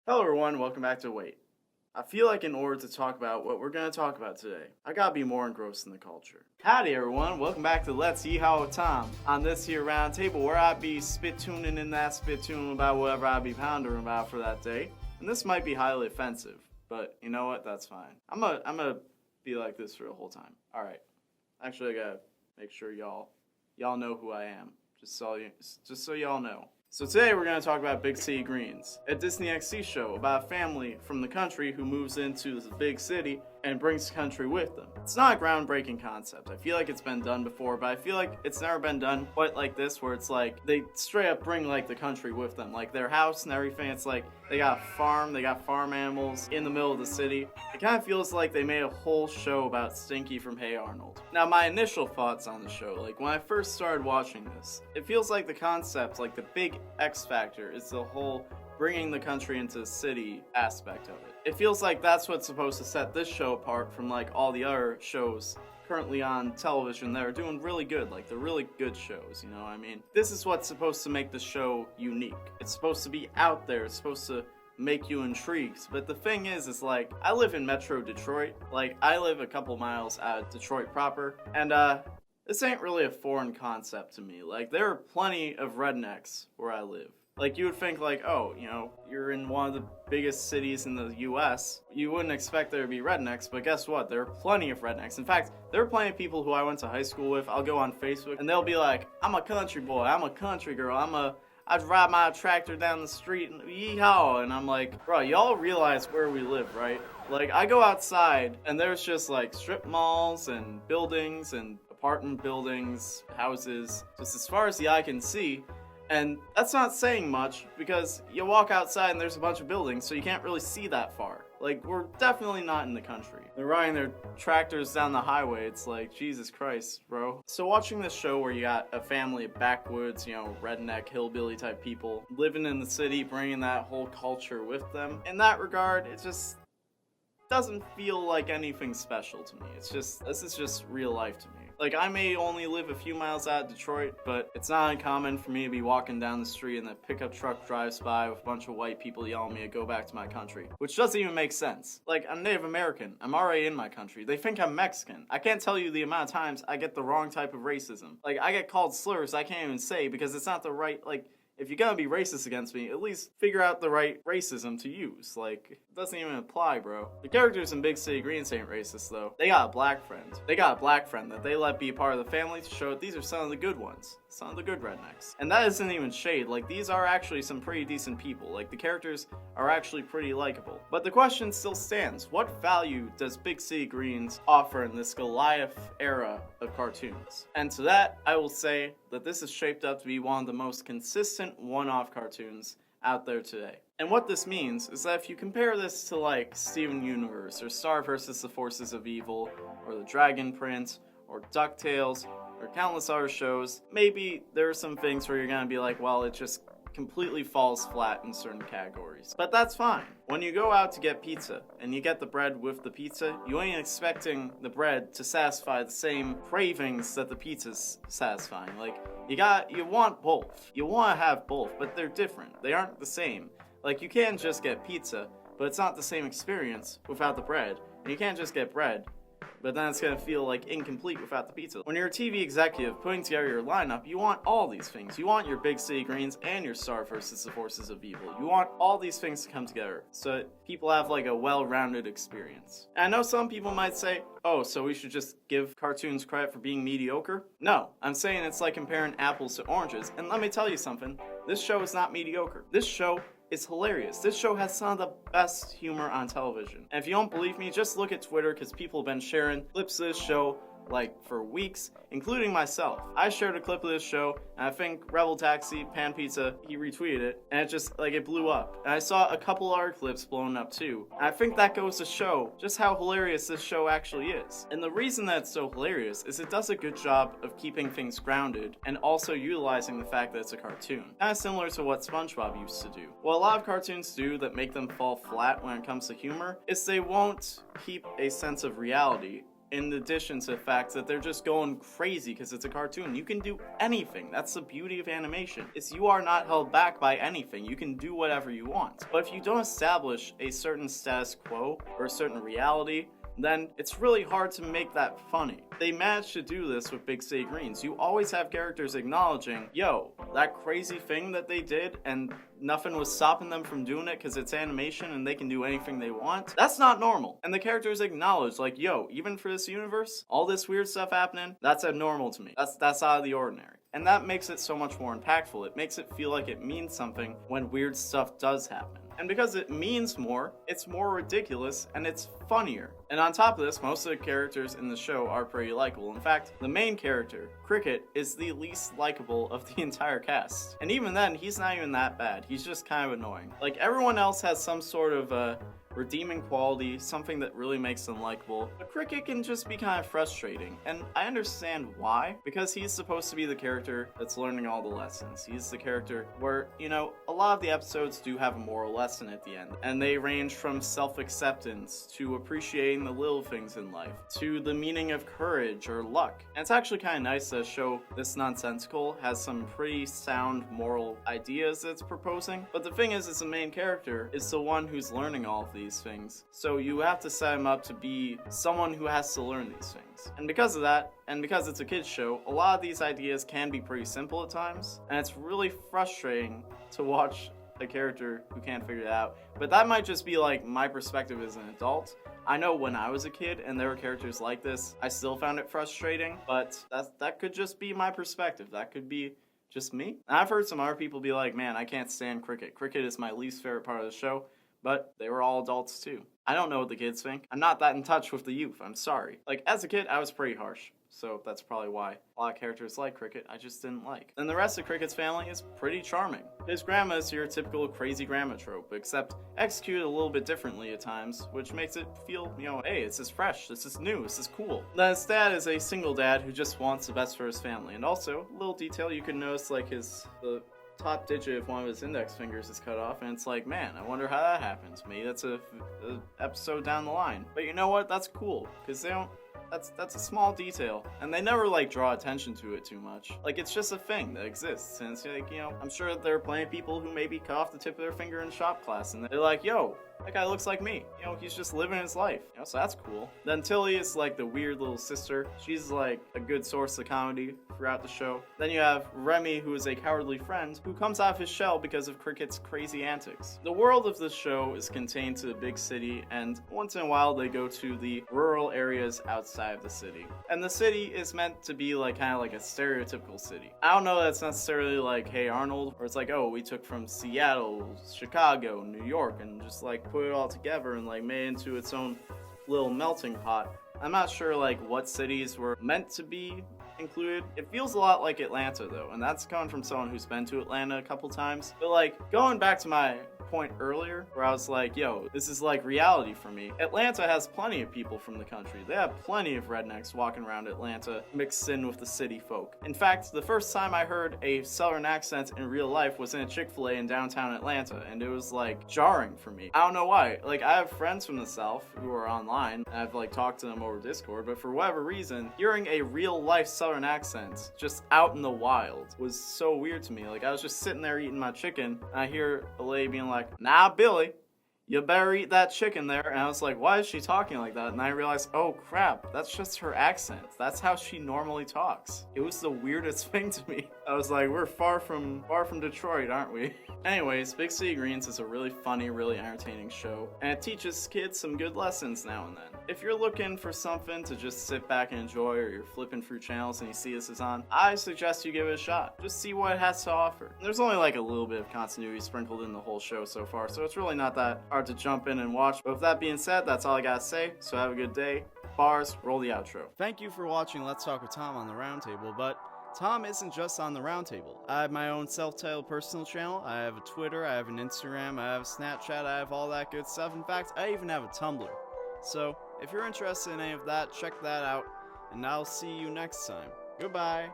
Hello everyone, welcome back to Wait. I feel like in order to talk about what we're going to talk about today, I gotta be more engrossed in the culture. Howdy everyone, welcome back to Let's Yeehaw Tom. On this here round table where I be spit-tuning in that spit-tune about whatever I be pondering about for that day. And this might be highly offensive, but you know what, that's fine. I'm gonna be like this for the whole time. Alright, actually I gotta make sure y'all know who I am, just so y'all know. So today we're going to talk about Big City Greens, a Disney XD show about a family from the country who moves into the big city and brings the country with them. It's not a groundbreaking concept. I feel like it's been done before, but I feel like it's never been done quite like this, where it's like they straight up bring like the country with them, like their house and everything. It's like they got a farm, they got farm animals in the middle of the city. It kind of feels like they made a whole show about Stinky from Hey Arnold. Now my initial thoughts on the show, like when I first started watching this, it feels like the concept, like the big X factor is the whole bringing the country into the city aspect of it. It feels like that's what's supposed to set this show apart from like all the other shows currently on television that are doing really good, like they're really good shows, you know what I mean? This is what's supposed to make the show unique. It's supposed to be out there, it's supposed to make you intrigued. But the thing is like, I live in Metro Detroit, like I live a couple miles out of Detroit proper, and this ain't really a foreign concept to me. Like there are plenty of rednecks where I live. Like, you would think, like, oh, you know, you're in one of the biggest cities in the U.S., you wouldn't expect there to be rednecks, but guess what? There are plenty of rednecks. In fact, there are plenty of people who I went to high school with. I'll go on Facebook, and they'll be like, I'm a country boy, I'm a country girl, I'd ride my tractor down the street and yeehaw, and I'm like, bro, y'all realize where we live, right? Like, I go outside, and there's just, like, strip malls and buildings and apartment buildings, houses, just as far as the eye can see. And that's not saying much, because you walk outside and there's a bunch of buildings, so you can't really see that far. Like, we're definitely not in the country. They're riding their tractors down the highway. It's like, Jesus Christ, bro. So watching this show where you got a family of backwoods, you know, redneck, hillbilly type people living in the city, bringing that whole culture with them, in that regard, it just doesn't feel like anything special to me. It's just, this is just real life to me. Like, I may only live a few miles out of Detroit, but it's not uncommon for me to be walking down the street and the pickup truck drives by with a bunch of white people yelling at me to go back to my country. Which doesn't even make sense. Like, I'm Native American. I'm already in my country. They think I'm Mexican. I can't tell you the amount of times I get the wrong type of racism. Like, I get called slurs I can't even say because it's not the right, like, if you're gonna be racist against me, at least figure out the right racism to use. Like, it doesn't even apply, bro. The characters in Big City Greens ain't racist, though. They got a black friend. They got a black friend that they let be a part of the family to show that these are some of the good ones. Some of the good rednecks. And that isn't even shade. Like, these are actually some pretty decent people. Like, the characters are actually pretty likable. But the question still stands. What value does Big City Greens offer in this Goliath era of cartoons? And to that, I will say that this is shaped up to be one of the most consistent one-off cartoons out there today. And what this means is that if you compare this to like Steven Universe or Star vs. the Forces of Evil or The Dragon Prince or DuckTales or countless other shows, maybe there are some things where you're gonna be like, well, it just completely falls flat in certain categories. But that's fine. When you go out to get pizza and you get the bread with the pizza, you ain't expecting the bread to satisfy the same cravings that the pizza's satisfying. Like, you want both. You want to have both, but they're different. They aren't the same. Like, you can't just get pizza, but it's not the same experience without the bread. And you can't just get bread, but then it's gonna feel like incomplete without the pizza. When you're a TV executive putting together your lineup, you want all these things. You want your Big City Greens and your Star vs. the Forces of Evil. You want all these things to come together so that people have like a well-rounded experience. And I know some people might say, oh, so we should just give cartoons credit for being mediocre? No, I'm saying it's like comparing apples to oranges. And let me tell you something, this show is not mediocre. This show is hilarious. This show has some of the best humor on television. And if you don't believe me, just look at Twitter, because people have been sharing clips of this show like for weeks, including myself. I shared a clip of this show, and I think Rebel Taxi, Pan Pizza, he retweeted it, and it just, like, it blew up. And I saw a couple other clips blown up too. And I think that goes to show just how hilarious this show actually is. And the reason that it's so hilarious is it does a good job of keeping things grounded and also utilizing the fact that it's a cartoon. Kind of similar to what SpongeBob used to do. What a lot of cartoons do that make them fall flat when it comes to humor is they won't keep a sense of reality in addition to the fact that they're just going crazy because it's a cartoon. You can do anything. That's the beauty of animation. Is you are not held back by anything. You can do whatever you want. But if you don't establish a certain status quo or a certain reality, then it's really hard to make that funny. They managed to do this with Big City Greens. You always have characters acknowledging, yo, that crazy thing that they did and nothing was stopping them from doing it because it's animation and they can do anything they want. That's not normal. And the characters acknowledge, like, yo, even for this universe, all this weird stuff happening, that's abnormal to me. That's out of the ordinary. And that makes it so much more impactful. It makes it feel like it means something when weird stuff does happen. And because it means more, it's more ridiculous and it's funnier. And on top of this, most of the characters in the show are pretty likable. In fact, the main character, Cricket, is the least likable of the entire cast. And even then, he's not even that bad. He's just kind of annoying. Like, everyone else has some sort of redeeming quality, something that really makes them likable. But Cricket can just be kind of frustrating, and I understand why, because he's supposed to be the character that's learning all the lessons. He's the character where, you know, a lot of the episodes do have a moral lesson at the end, and they range from self-acceptance to appreciating the little things in life, to the meaning of courage or luck. And it's actually kind of nice that a show this nonsensical has some pretty sound moral ideas it's proposing, but the thing is the main character is the one who's learning all of these things. So you have to set him up to be someone who has to learn these things. And because of that, and because it's a kids show, a lot of these ideas can be pretty simple at times, and it's really frustrating to watch a character who can't figure it out. But that might just be like my perspective as an adult. I know when I was a kid and there were characters like this, I still found it frustrating, but that could just be my perspective. That could be just me. And I've heard some other people be like, man, I can't stand Cricket. Cricket is my least favorite part of the show. But they were all adults too. I don't know what the kids think. I'm not that in touch with the youth. I'm sorry. Like, as a kid, I was pretty harsh. So that's probably why a lot of characters like Cricket I just didn't like. And the rest of Cricket's family is pretty charming. His grandma is your typical crazy grandma trope, except executed a little bit differently at times, which makes it feel, you know, hey, this is fresh, this is new, this is cool. Then his dad is a single dad who just wants the best for his family. And also, a little detail you can notice, like the top digit of one of his index fingers is cut off, and it's like, man, I wonder how that happens. Maybe that's a episode down the line. But you know what? That's cool, because they don't. That's a small detail, and they never like draw attention to it too much. Like, it's just a thing that exists, and it's like, you know, I'm sure that there are plenty of people who maybe cut off the tip of their finger in shop class, and they're like, yo, that guy looks like me. You know, he's just living his life. You know, so that's cool. Then Tilly is like the weird little sister. She's like a good source of comedy throughout the show. Then you have Remy, who is a cowardly friend who comes out of his shell because of Cricket's crazy antics. The world of this show is contained to the big city, and once in a while they go to the rural areas outside of the city. And the city is meant to be like kind of like a stereotypical city. I don't know that's necessarily like Hey Arnold, or it's like, oh, we took from Seattle, Chicago, New York, and just like put it all together and like made it into its own little melting pot. I'm not sure like what cities were meant to be included. It feels a lot like Atlanta though, and that's coming from someone who's been to Atlanta a couple times. But like, going back to my point earlier where I was like, yo, this is like reality for me. Atlanta has plenty of people from the country. They have plenty of rednecks walking around Atlanta mixed in with the city folk. In fact, the first time I heard a southern accent in real life was in a Chick-fil-A in downtown Atlanta, and it was like jarring for me. I don't know why. Like, I have friends from the South who are online, and I've like talked to them over Discord, but for whatever reason, hearing a real life southern accent just out in the wild was so weird to me. Like, I was just sitting there eating my chicken, and I hear a lady being like, nah, Billy, you better eat that chicken there. And I was like, why is she talking like that? And I realized, oh crap, that's just her accent. That's how she normally talks. It was the weirdest thing to me. I was like, we're far from Detroit, aren't we? Anyways, Big City Greens is a really funny, really entertaining show, and it teaches kids some good lessons now and then. If you're looking for something to just sit back and enjoy, or you're flipping through channels and you see this is on, I suggest you give it a shot. Just see what it has to offer. There's only like a little bit of continuity sprinkled in the whole show so far, so it's really not that hard to jump in and watch. But with that being said, that's all I gotta say, so have a good day. Bars, roll the outro. Thank you for watching Let's Talk with Tom on the Roundtable, but Tom isn't just on the Roundtable. I have my own self-titled personal channel. I have a Twitter, I have an Instagram, I have Snapchat, I have all that good stuff. In fact, I even have a Tumblr. So, if you're interested in any of that, check that out, and I'll see you next time. Goodbye!